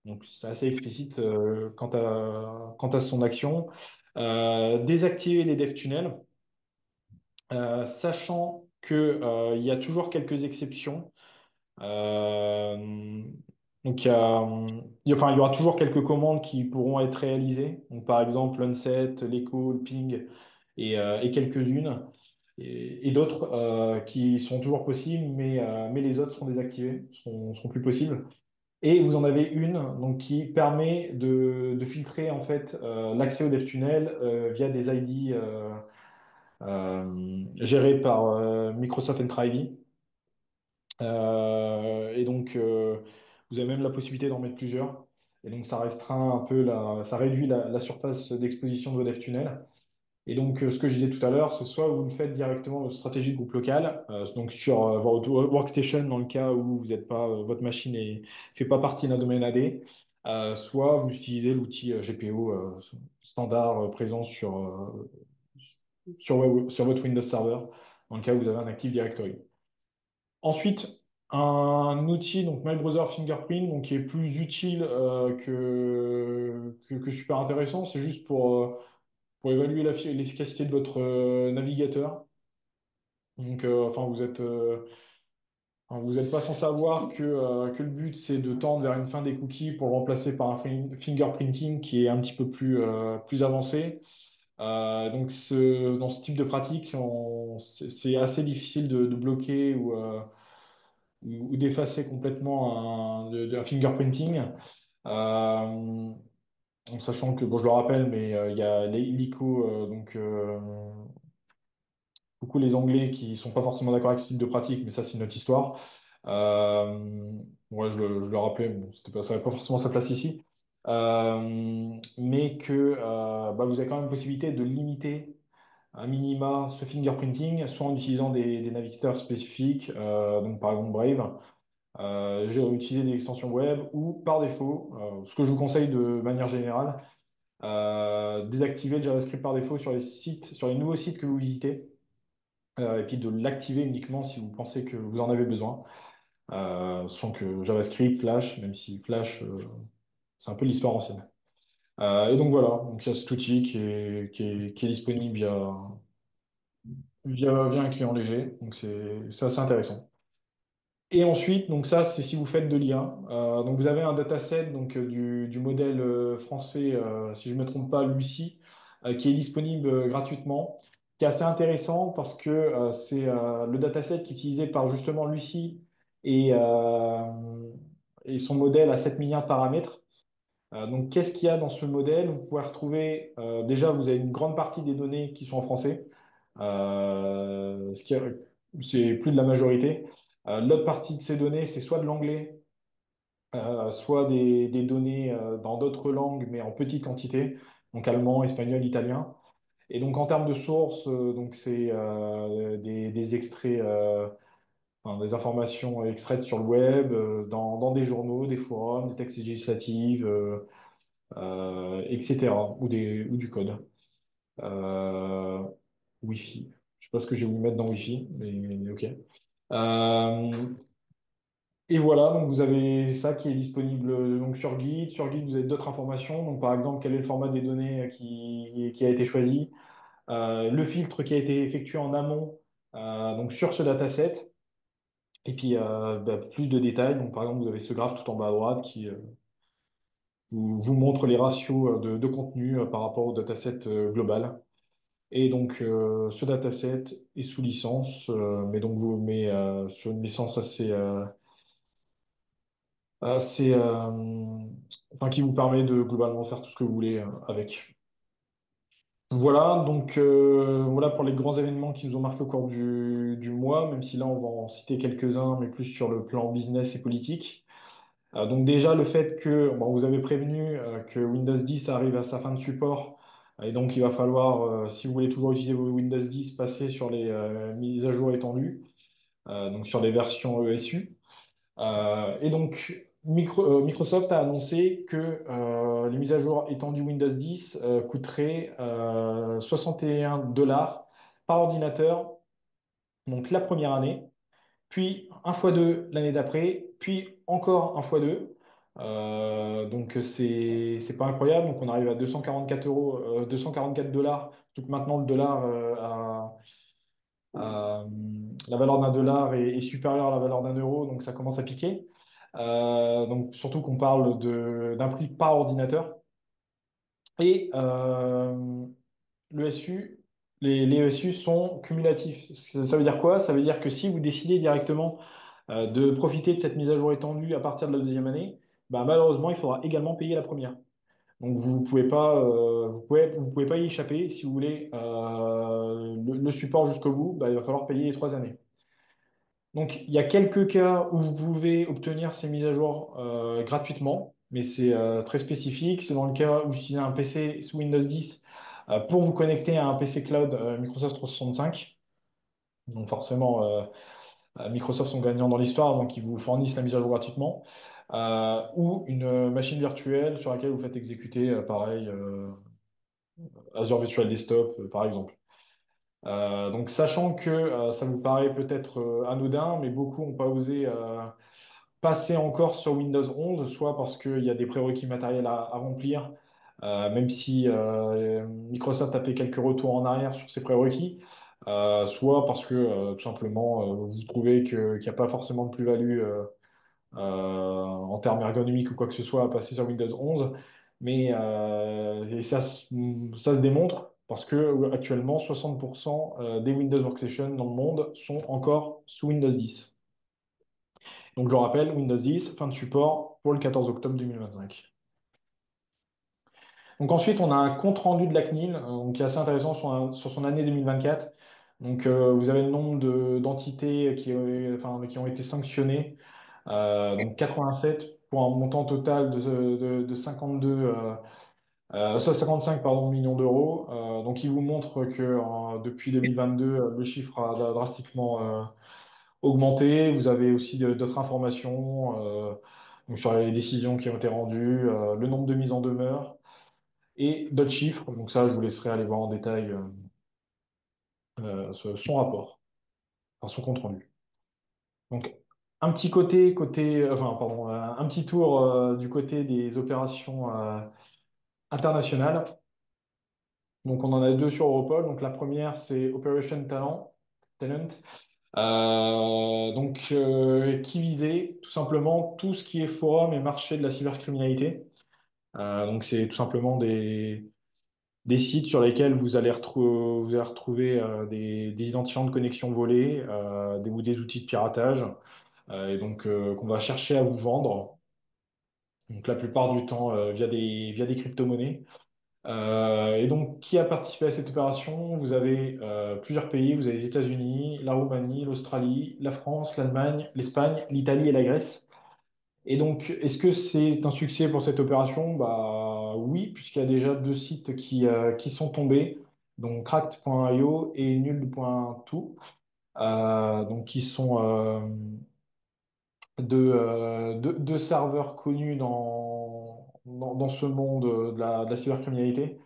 Donc c'est assez explicite quant à son action. Désactiver les dev tunnels. Sachant que, il y a toujours quelques exceptions. Euh, donc, enfin, il y aura toujours quelques commandes qui pourront être réalisées. Donc, par exemple, l'unset, l'écho, le ping et quelques-unes. Et d'autres qui sont toujours possibles, mais les autres seront désactivés, seront plus possibles. Et vous en avez une donc, qui permet de filtrer en fait l'accès au DevTunnel via des ID gérés par Microsoft Entra ID. Et donc, vous avez même la possibilité d'en mettre plusieurs. Et donc, ça restreint un peu ça réduit la surface d'exposition de vos DevTunnel. Et donc, ce que je disais tout à l'heure, c'est soit vous le faites directement votre stratégie de groupe local, donc sur votre workstation dans le cas où vous êtes pas, votre machine ne fait pas partie d'un domaine AD, soit vous utilisez l'outil GPO standard présent sur votre Windows Server dans le cas où vous avez un Active Directory. Ensuite, un outil, donc My Browser Fingerprint, donc qui est plus utile que super intéressant, c'est juste pour évaluer l'efficacité de votre navigateur. Donc, enfin, vous êtes pas sans savoir que le but, c'est de tendre vers une fin des cookies pour le remplacer par un fingerprinting qui est un petit peu plus avancé. Donc, dans ce type de pratique, c'est assez difficile de bloquer ou d'effacer complètement un fingerprinting. Euh, En sachant que, bon, je le rappelle, mais il y a l'ICO, beaucoup les Anglais qui sont pas forcément d'accord avec ce type de pratique, mais ça, c'est une autre histoire. Euh, ouais, je le rappelais, bon, ça n'avait pas forcément sa place ici. Mais que bah, vous avez quand même la possibilité de limiter à minima ce fingerprinting, soit en utilisant des navigateurs spécifiques, donc par exemple Brave, j'ai utilisé des extensions web ou par défaut, ce que je vous conseille de manière générale, désactiver le JavaScript par défaut sur les sites, sur les nouveaux sites que vous visitez, et puis de l'activer uniquement si vous pensez que vous en avez besoin. Sans que JavaScript, Flash, même si Flash, c'est un peu l'histoire ancienne. Et donc voilà, donc il y a cet outil qui est disponible via un client léger, donc c'est assez intéressant. Et ensuite, donc ça, c'est si vous faites de l'IA. Donc vous avez un dataset donc, du modèle français, si je ne me trompe pas, Lucie, qui est disponible gratuitement, qui est assez intéressant parce que c'est le dataset qui est utilisé par justement Lucie et, euh, et son modèle à 7 milliards de paramètres. Donc qu'est-ce qu'il y a dans ce modèle? Vous pouvez retrouver, déjà, vous avez une grande partie des données qui sont en français, c'est plus de la majorité. L'autre partie de ces données, c'est soit de l'anglais, soit des données dans d'autres langues, mais en petite quantité, donc allemand, espagnol, italien. Et donc en termes de sources, donc c'est des extraits, enfin, des informations extraites sur le web, dans des journaux, des forums, des textes législatifs, etc., ou du code. Euh, Wi-Fi. Je sais pas ce que je vais vous mettre dans Wi-Fi, mais ok. Euh, et voilà, donc vous avez ça qui est disponible donc sur Git. Sur Git, vous avez d'autres informations. Donc par exemple, quel est le format des données qui a été choisi, le filtre qui a été effectué en amont donc sur ce dataset, et puis bah, plus de détails. Donc par exemple, vous avez ce graphe tout en bas à droite qui vous montre les ratios de contenu par rapport au dataset global. Et donc, ce dataset est sous licence, mais donc vous met sur une licence enfin, qui vous permet de globalement faire tout ce que vous voulez avec. Voilà, donc voilà pour les grands événements qui nous ont marqué au cours du mois, même si là on va en citer quelques-uns, mais plus sur le plan business et politique. Donc déjà le fait que bon, vous avez prévenu que Windows 10 arrive à sa fin de support, et donc il va falloir, si vous voulez toujours utiliser vos Windows 10, passer sur les mises à jour étendues, donc sur les versions ESU. Et donc Microsoft a annoncé que les mises à jour étendues Windows 10 coûteraient 61 $ par ordinateur, donc la première année, puis un fois 2 l'année d'après, puis encore un fois 2. Donc c'est pas incroyable. Donc on arrive à 244 €, 244 $. Donc maintenant le dollar Euh, la valeur d'un dollar est supérieure à la valeur d'un euro, donc ça commence à piquer. Donc surtout qu'on parle d'un prix par ordinateur. Et le SU, les SU sont cumulatifs. Ça veut dire quoi? Ça veut dire que si vous décidez directement de profiter de cette mise à jour étendue à partir de la deuxième année, bah, malheureusement, il faudra également payer la première. Donc vous pouvez pas y échapper. Si vous voulez le support jusqu'au bout, bah, il va falloir payer les 3 années. Donc il y a quelques cas où vous pouvez obtenir ces mises à jour gratuitement, mais c'est très spécifique. C'est dans le cas où vous utilisez un PC sous Windows 10 pour vous connecter à un PC cloud Microsoft 365. Donc forcément, Microsoft sont gagnants dans l'histoire, donc ils vous fournissent la mise à jour gratuitement. Ou une machine virtuelle sur laquelle vous faites exécuter, pareil, Azure Virtual Desktop, par exemple. Donc, sachant que ça vous paraît peut-être anodin, mais beaucoup n'ont pas osé passer encore sur Windows 11, soit parce qu'il y a des prérequis matériels à remplir, même si Microsoft a fait quelques retours en arrière sur ces prérequis, soit parce que tout simplement vous trouvez qu'il n'y a pas forcément de plus-value en termes ergonomiques ou quoi que ce soit à passer sur Windows 11. Mais et ça se démontre parce que actuellement 60% des Windows Workstation dans le monde sont encore sous Windows 10. Donc je rappelle, Windows 10, fin de support pour le 14 octobre 2025. Donc ensuite, on a un compte rendu de la CNIL, qui est assez intéressant sur son année 2024. Donc vous avez le nombre d'entités qui ont été sanctionnées. Donc 87 pour un montant total de 55 pardon, millions d'euros. Donc il vous montre que depuis 2022, le chiffre a drastiquement augmenté. Vous avez aussi d'autres informations donc sur les décisions qui ont été rendues, le nombre de mises en demeure et d'autres chiffres. Donc ça, je vous laisserai aller voir en détail son rapport, enfin son compte rendu. Donc un petit enfin pardon, un petit tour du côté des opérations internationales. Donc on en a deux sur Europol. Donc la première, c'est Operation Talent. Qui visait tout simplement tout ce qui est forum et marché de la cybercriminalité. Donc c'est tout simplement des sites sur lesquels vous allez retrouver des identifiants de connexion volés ou des outils de piratage qu'on va chercher à vous vendre. Donc la plupart du temps via des crypto-monnaies. Et donc, qui a participé à cette opération? Vous avez plusieurs pays. Vous avez les États-Unis, la Roumanie, l'Australie, la France, l'Allemagne, l'Espagne, l'Italie et la Grèce. Et donc, est-ce que c'est un succès pour cette opération? Bah oui, puisqu'il y a déjà deux sites qui sont tombés, donc cracked.io et nuld.to, donc qui sont deux serveurs connus dans ce monde de la cybercriminalité.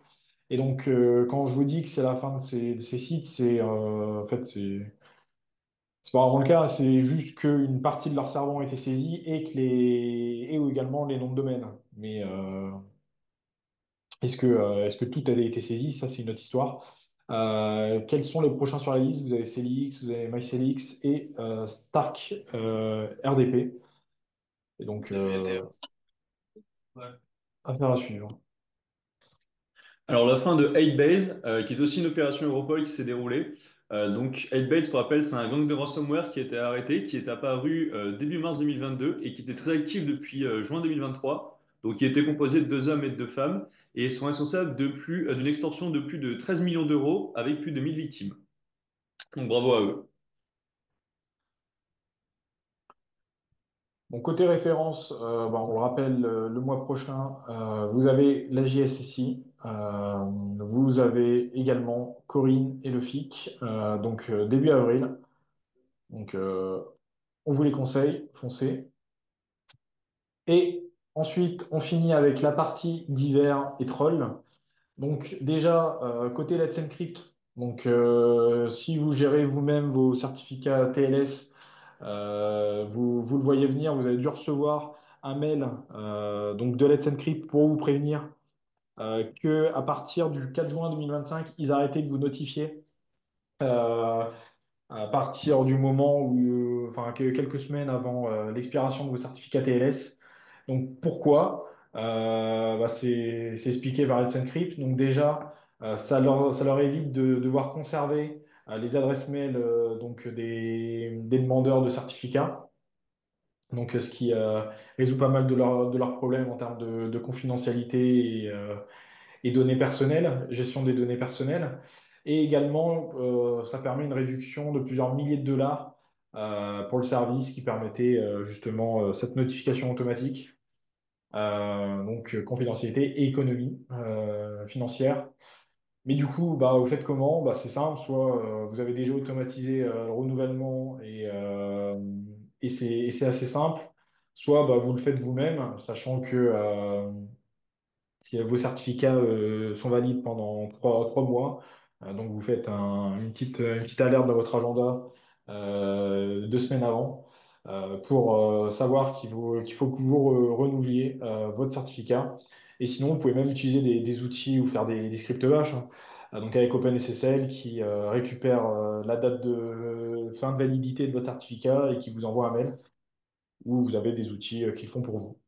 Et donc, quand je vous dis que c'est la fin de ces sites, en fait, c'est pas vraiment le cas. C'est juste qu'une partie de leur serveur a été saisie et ou également les noms de domaine. Mais est-ce que tout a été saisi? Ça, c'est une autre histoire. Quels sont les prochains sur la liste? Vous avez CELIX, vous avez MyCELIX et Stark RDP. Et donc, affaire à suivre. Alors, la fin de 8base, qui est aussi une opération Europol qui s'est déroulée. Donc, 8base, pour rappel, c'est un gang de ransomware qui a été arrêté, qui est apparu début mars 2022 et qui était très actif depuis juin 2023. Donc, il était composé de deux hommes et de deux femmes et ils sont responsables d'une extorsion de plus de 13 millions d'euros avec plus de 1000 victimes. Donc, bravo à eux. Bon, côté référence, on le rappelle, le mois prochain, vous avez la JSSI, vous avez également Corinne et le FIC, début avril. Donc, on vous les conseille, foncez. Et ensuite, on finit avec la partie divers et troll. Donc, déjà, côté Let's Encrypt, donc, si vous gérez vous-même vos certificats TLS, vous le voyez venir, vous avez dû recevoir un mail de Let's Encrypt pour vous prévenir que à partir du 4 juin 2025, ils arrêtaient de vous notifier à partir du moment où, enfin, quelques semaines avant l'expiration de vos certificats TLS. Donc pourquoi? C'est expliqué par Let's Encrypt. Donc déjà, ça leur évite de devoir conserver les adresses mail donc des demandeurs de certificats. Donc ce qui résout pas mal de leurs problèmes en termes de confidentialité et données personnelles, gestion des données personnelles. Et également, ça permet une réduction de plusieurs milliers de dollars pour le service qui permettait justement cette notification automatique. Confidentialité et économie financière. Mais du coup, bah, vous faites comment? Bah, c'est simple, soit vous avez déjà automatisé le renouvellement et c'est assez simple, soit bah, vous le faites vous-même, sachant que si vos certificats sont valides pendant trois mois, donc vous faites une petite alerte dans votre agenda 2 semaines avant pour savoir qu'il faut que vous renouveliez votre certificat. Et sinon, vous pouvez même utiliser des outils ou faire des scripts bash, hein. Donc avec OpenSSL qui récupère la date de fin de validité de votre certificat et qui vous envoie un mail où vous avez des outils qui le font pour vous.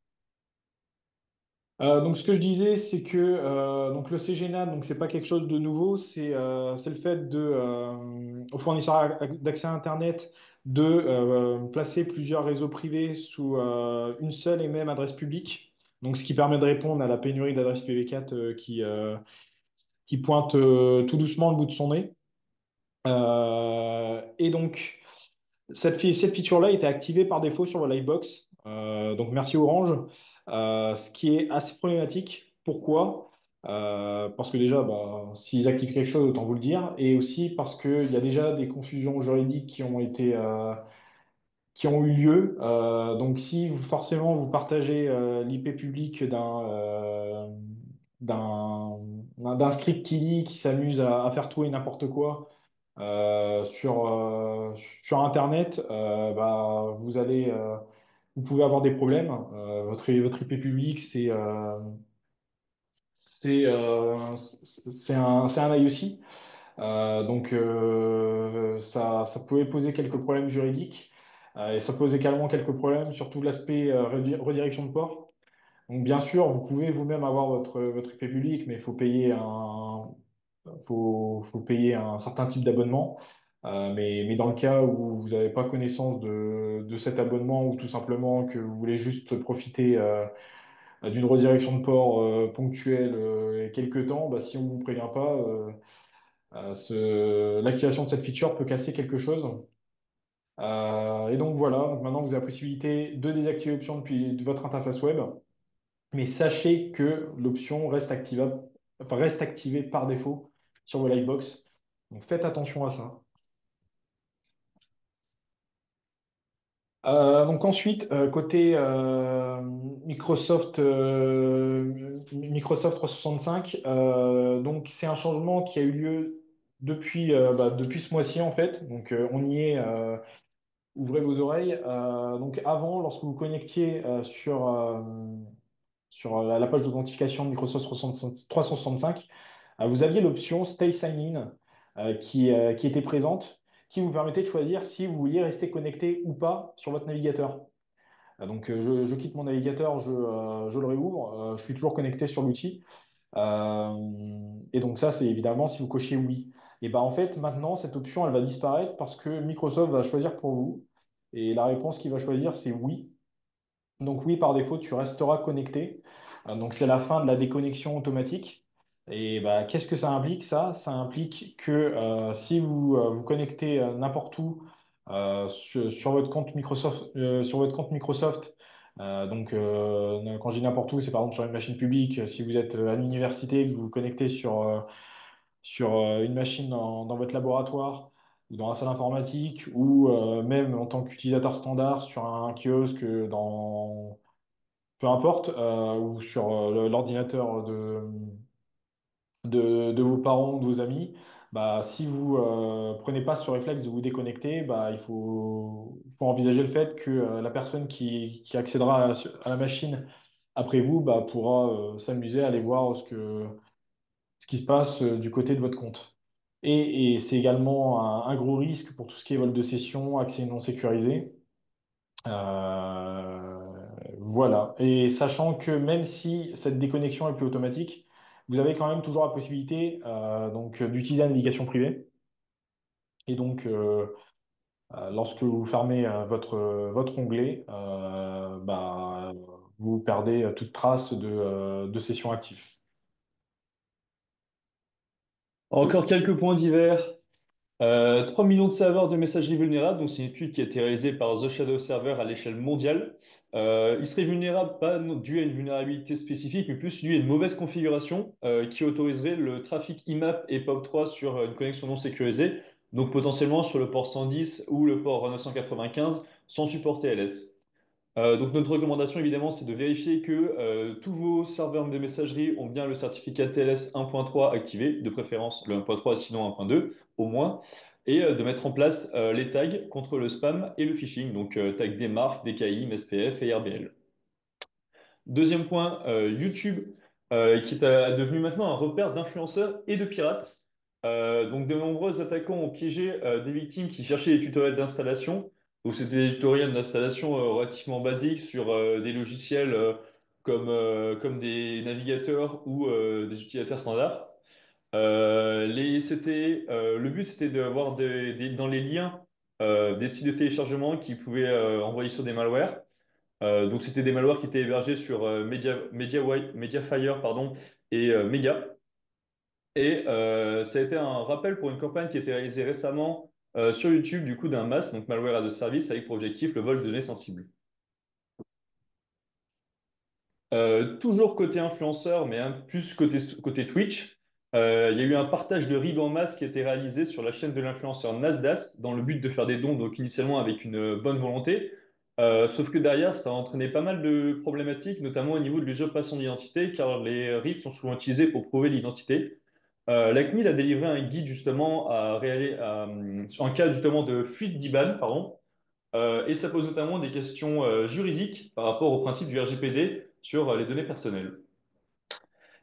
Donc ce que je disais, c'est que donc le CGNAT, donc c'est pas quelque chose de nouveau, c'est le fait de aux fournisseurs d'accès à Internet de placer plusieurs réseaux privés sous une seule et même adresse publique. Donc ce qui permet de répondre à la pénurie d'adresses IPv4 qui pointe tout doucement le bout de son nez. Et donc cette feature-là était activée par défaut sur le Livebox. Donc merci Orange. Ce qui est assez problématique. Pourquoi? Parce que déjà, bah, s'ils activent quelque chose, autant vous le dire. Et aussi parce qu'il y a déjà des confusions juridiques qui ont eu lieu. Donc si forcément vous partagez l'IP public d'un d'un script qui s'amuse à faire tout et n'importe quoi sur Internet, vous pouvez avoir des problèmes. Votre IP public, c'est un IOC. Ça pouvait poser quelques problèmes juridiques. Et ça pose également quelques problèmes sur tout l'aspect redirection de port. Donc, bien sûr, vous pouvez vous-même avoir votre IP public, mais faut payer un certain type d'abonnement. Mais dans le cas où vous n'avez pas connaissance de cet abonnement ou tout simplement que vous voulez juste profiter d'une redirection de port ponctuelle et quelques temps, bah, si on ne vous prévient pas, l'activation de cette feature peut casser quelque chose. Et donc voilà, donc maintenant vous avez la possibilité de désactiver l'option depuis de votre interface web. Mais sachez que l'option reste activable, enfin, reste activée par défaut sur vos Livebox. Donc faites attention à ça. Donc ensuite, côté Microsoft 365, donc c'est un changement qui a eu lieu depuis ce mois-ci en fait. Donc on y est, ouvrez vos oreilles. Donc avant, lorsque vous connectiez sur la page d'authentification de Microsoft 365, vous aviez l'option Stay Sign In qui était présente, qui vous permettait de choisir si vous vouliez rester connecté ou pas sur votre navigateur. Je quitte mon navigateur, je le réouvre, je suis toujours connecté sur l'outil. Et donc ça, c'est évidemment si vous cochez oui. Et ben en fait, maintenant, cette option, elle va disparaître parce que Microsoft va choisir pour vous. Et la réponse qu'il va choisir, c'est oui. Donc oui, par défaut, tu resteras connecté. Donc c'est la fin de la déconnexion automatique. Et bah, qu'est-ce que ça implique ça? Ça implique que si vous vous connectez n'importe où sur votre compte Microsoft, quand je dis n'importe où, c'est par exemple sur une machine publique. Si vous êtes à l'université, que vous vous connectez sur une machine dans votre laboratoire ou dans la salle informatique ou même en tant qu'utilisateur standard sur un kiosque peu importe, ou sur l'ordinateur de vos parents ou de vos amis, bah, si vous prenez pas ce réflexe de vous déconnecter, bah, faut envisager le fait que la personne qui accédera à la machine après vous bah, pourra s'amuser à aller voir ce qui se passe du côté de votre compte. Et c'est également un gros risque pour tout ce qui est vol de session, accès non sécurisé. Voilà. Et sachant que même si cette déconnexion est plus automatique, vous avez quand même toujours la possibilité donc d'utiliser la navigation privée. Et donc, lorsque vous fermez votre onglet, vous perdez toute trace de session active. Encore quelques points divers. 3 millions de serveurs de messagerie vulnérables, donc c'est une étude qui a été réalisée par The Shadow Server à l'échelle mondiale. Il serait vulnérable pas dû à une vulnérabilité spécifique, mais plus dû à une mauvaise configuration qui autoriserait le trafic IMAP et POP3 sur une connexion non sécurisée, donc potentiellement sur le port 110 ou le port 995 sans support TLS. Donc notre recommandation évidemment c'est de vérifier que tous vos serveurs de messagerie ont bien le certificat TLS 1.3 activé, de préférence le 1.3 sinon 1.2 au moins, et de mettre en place les tags contre le spam et le phishing, donc tags des marques, DKI, MSPF et RBL. Deuxième point, YouTube, qui est devenu maintenant un repère d'influenceurs et de pirates. Donc, de nombreux attaquants ont piégé des victimes qui cherchaient des tutoriels d'installation. Donc, c'était des tutoriels d'installation relativement basiques sur des logiciels comme des navigateurs ou des utilisateurs standards. Le but, c'était d'avoir dans les liens des sites de téléchargement qui pouvaient envoyer sur des malwares. Donc c'était des malwares qui étaient hébergés sur Mediafire pardon, et Mega. Et ça a été un rappel pour une campagne qui a été réalisée récemment sur YouTube du coup d'un MAS, donc Malware as a Service, avec pour objectif le vol de données sensibles. Toujours côté influenceur, mais plus côté Twitch, il y a eu un partage de RIB en masse qui a été réalisé sur la chaîne de l'influenceur Nasdaq dans le but de faire des dons, donc initialement avec une bonne volonté. Sauf que derrière, ça a entraîné pas mal de problématiques, notamment au niveau de l'usurpation d'identité, car les RIB sont souvent utilisés pour prouver l'identité. La CNIL a délivré un guide justement en cas justement de fuite d'IBAN, pardon, et ça pose notamment des questions juridiques par rapport au principe du RGPD sur les données personnelles.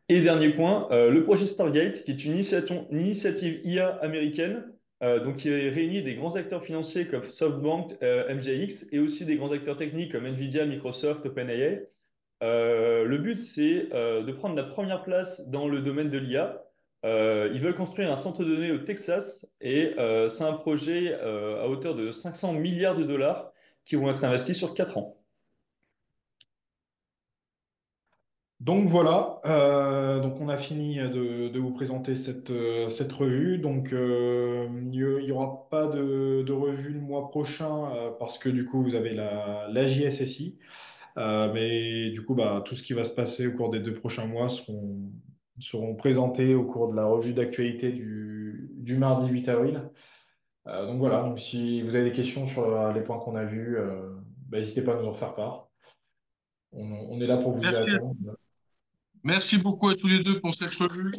Et dernier point, le projet Stargate, qui est une initiative IA américaine, donc qui réunit des grands acteurs financiers comme SoftBank, MGX, et aussi des grands acteurs techniques comme Nvidia, Microsoft, OpenAI. Le but, c'est de prendre la première place dans le domaine de l'IA. Ils veulent construire un centre de données au Texas et c'est un projet à hauteur de 500 milliards de dollars qui vont être investis sur 4 ans. Donc voilà, donc on a fini de vous présenter cette revue. Donc il y aura pas de revue le mois prochain parce que du coup vous avez la JSSI. Mais du coup tout ce qui va se passer au cours des 2 prochains mois seront présentés au cours de la revue d'actualité du mardi 8 avril. Donc voilà, donc si vous avez des questions sur les points qu'on a vus, n'hésitez pas à nous en faire part. On est là pour vous y Merci, répondre. merci beaucoup à tous les deux pour cette revue.